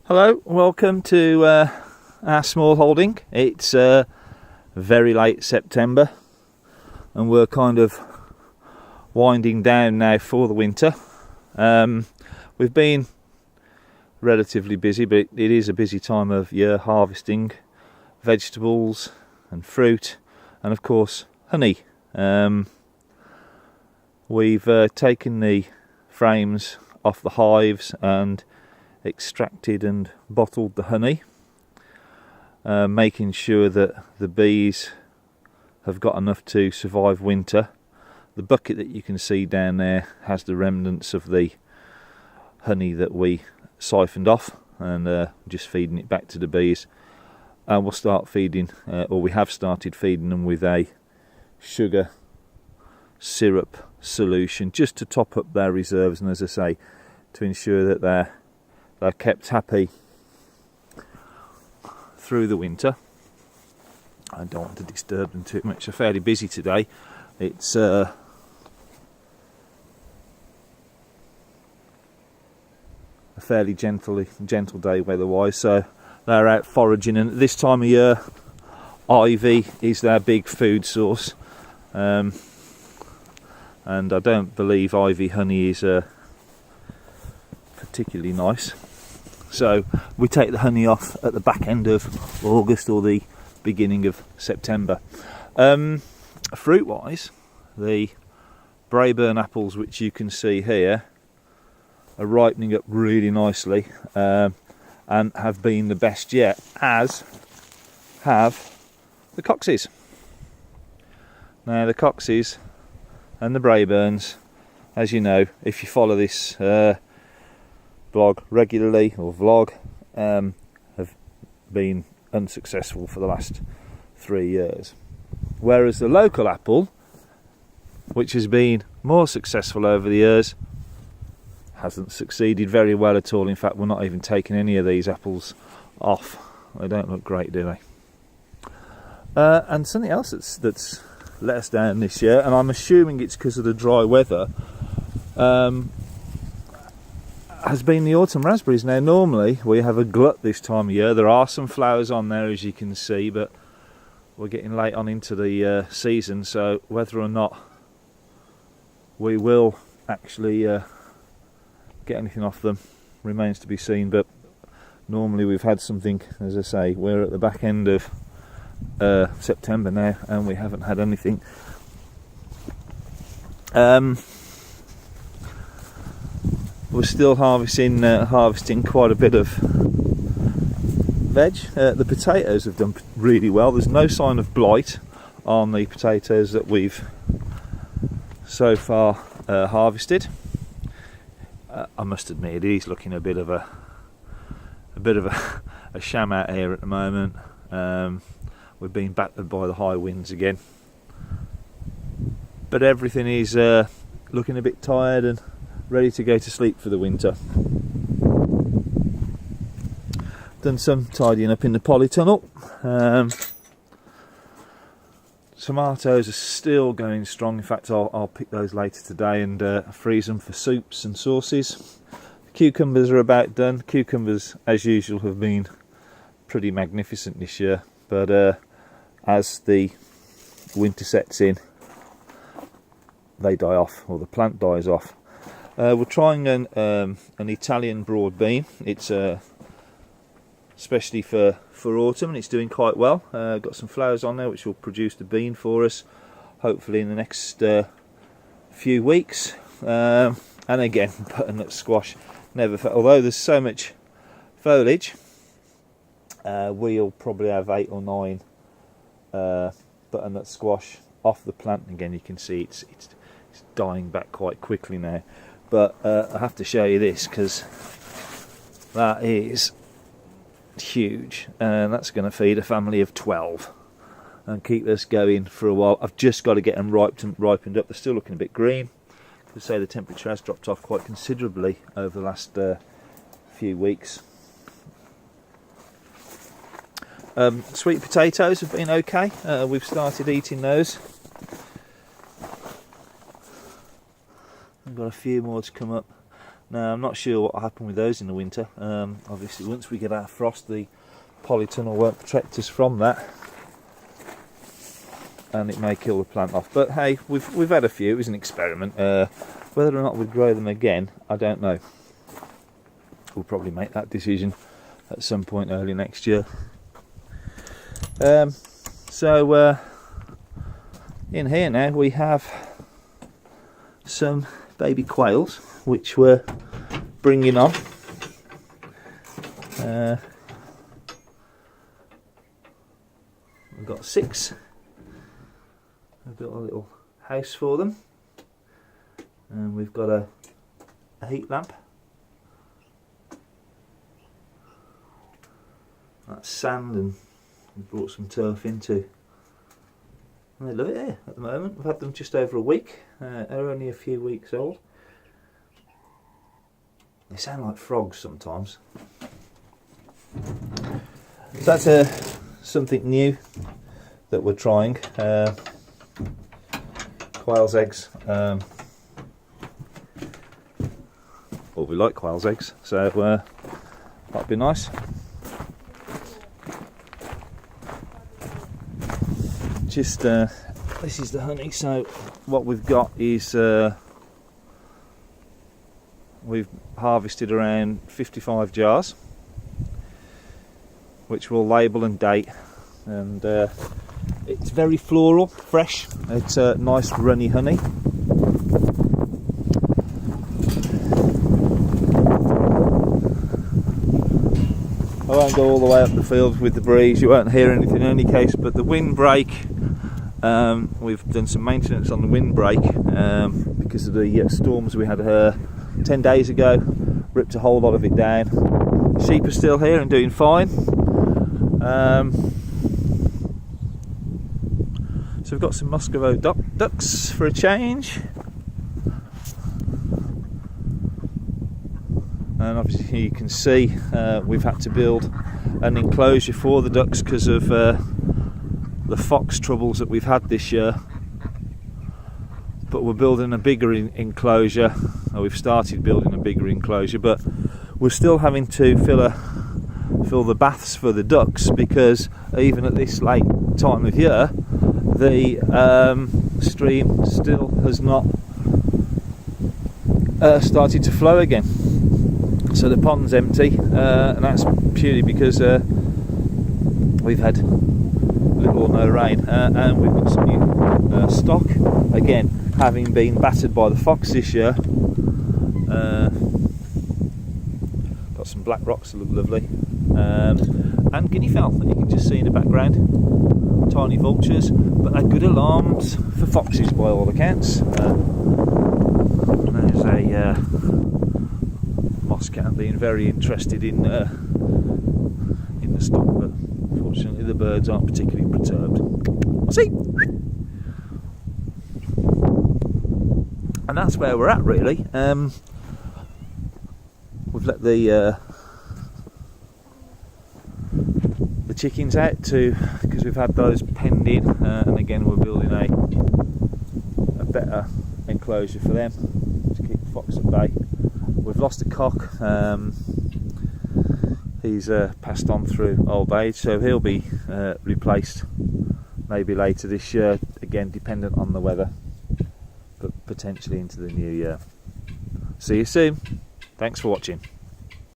Hello, welcome to our small holding. It's very late September and we're kind of winding down now for the winter. We've been relatively busy, but it is a busy time of year, harvesting vegetables and fruit and of course honey. We've taken the frames off the hives and extracted and bottled the honey, making sure that the bees have got enough to survive winter. The bucket that you can see down there has the remnants of the honey that we siphoned off, and just feeding it back to the bees. And we'll start feeding, or we have started feeding them with a sugar syrup solution just to top up their reserves, and as I say, to ensure that they're kept happy through the winter. I don't want to disturb them too much. They're fairly busy today. It's a fairly gentle day weather-wise, so they're out foraging. And at this time of year, ivy is their big food source, and I don't believe ivy honey is particularly nice. So we take the honey off at the back end of August or the beginning of September. Fruit wise, the Braeburn apples, which you can see here, are ripening up really nicely, and have been the best yet, as have the Coxes. Now the Coxes and the Braeburns, as you know, if you follow this blog regularly or vlog, have been unsuccessful for the last 3 years, whereas the local apple, which has been more successful over the years, hasn't succeeded very well at all. In fact, we're not even taking any of these apples off. They don't look great, do they? And something else that's let us down this year, and I'm assuming it's because of the dry weather, has been the autumn raspberries. Now normally we have a glut this time of year. There are some flowers on there, as you can see, but we're getting late on into the season, so whether or not we will actually get anything off them remains to be seen. But normally we've had something, as I say, we're at the back end of September now and we haven't had anything. We're still harvesting quite a bit of veg. The potatoes have done really well. There's no sign of blight on the potatoes that we've so far harvested. I must admit, it is looking a bit of a sham out here at the moment. We're being battered by the high winds again, but everything is looking a bit tired and ready to go to sleep for the winter. Done some tidying up in the polytunnel. Tomatoes are still going strong. In fact, I'll pick those later today and freeze them for soups and sauces. Cucumbers are about done. Cucumbers, as usual, have been pretty magnificent this year, but as the winter sets in, they die off, or the plant dies off. We're trying an Italian broad bean. It's especially for autumn, and it's doing quite well. Got some flowers on there which will produce the bean for us, hopefully in the next few weeks. And again, butternut squash never. Although there's so much foliage, we'll probably have 8 or 9 butternut squash off the plant. Again, you can see it's dying back quite quickly now. But I have to show you this because that is huge, and that's going to feed a family of 12 and keep us going for a while. I've just got to get them ripened up. They're still looking a bit green. To say the temperature has dropped off quite considerably over the last few weeks. Sweet potatoes have been okay. We've started eating those. I've got a few more to come up. Now I'm not sure what will happen with those in the winter. Obviously once we get our frost, the polytunnel won't protect us from that, and it may kill the plant off. But hey, we've had a few. It was an experiment. Whether or not we'd grow them again, I don't know. We'll probably make that decision at some point early next year. So in here now we have some baby quails which we're bringing on. We've got 6. I've built a little house for them, and we've got a heat lamp. That's sand, and we've brought some turf into. And they love it here at the moment. We've had them just over a week. They're only a few weeks old. They sound like frogs sometimes. So that's something new that we're trying. Quails eggs. Well, we like quails eggs, so that'd be nice. Just this is the honey. So what we've got is we've harvested around 55 jars, which we'll label and date, and it's very floral, fresh. It's a nice runny honey. I won't go all the way up the field with the breeze, you won't hear anything in any case, but the windbreak, we've done some maintenance on the windbreak because of the storms we had 10 days ago, ripped a whole lot of it down. Sheep are still here and doing fine. So we've got some Muscovy ducks for a change. And obviously you can see we've had to build an enclosure for the ducks because of the fox troubles that we've had this year. But we're building a bigger enclosure, or we've started building a bigger enclosure, but we're still having to fill the baths for the ducks, because even at this late time of year the stream still has not started to flow again. So the pond's empty, and that's purely because we've had little or no rain, and we've got some new stock, again having been battered by the fox this year. Got some black rocks that look lovely, and guinea fowl that you can just see in the background. Tiny vultures, but they're good alarms for foxes by all accounts. There's a moss cat being very interested in the stock, but unfortunately the birds aren't particularly perturbed. See? And that's where we're at, really. We've let the chickens out because we've had those penned in, and again we're building a better enclosure for them to keep the fox at bay. We've lost a cock. He's passed on through old age, so he'll be replaced maybe later this year, again dependent on the weather, but potentially into the new year. See you soon. Thanks for watching.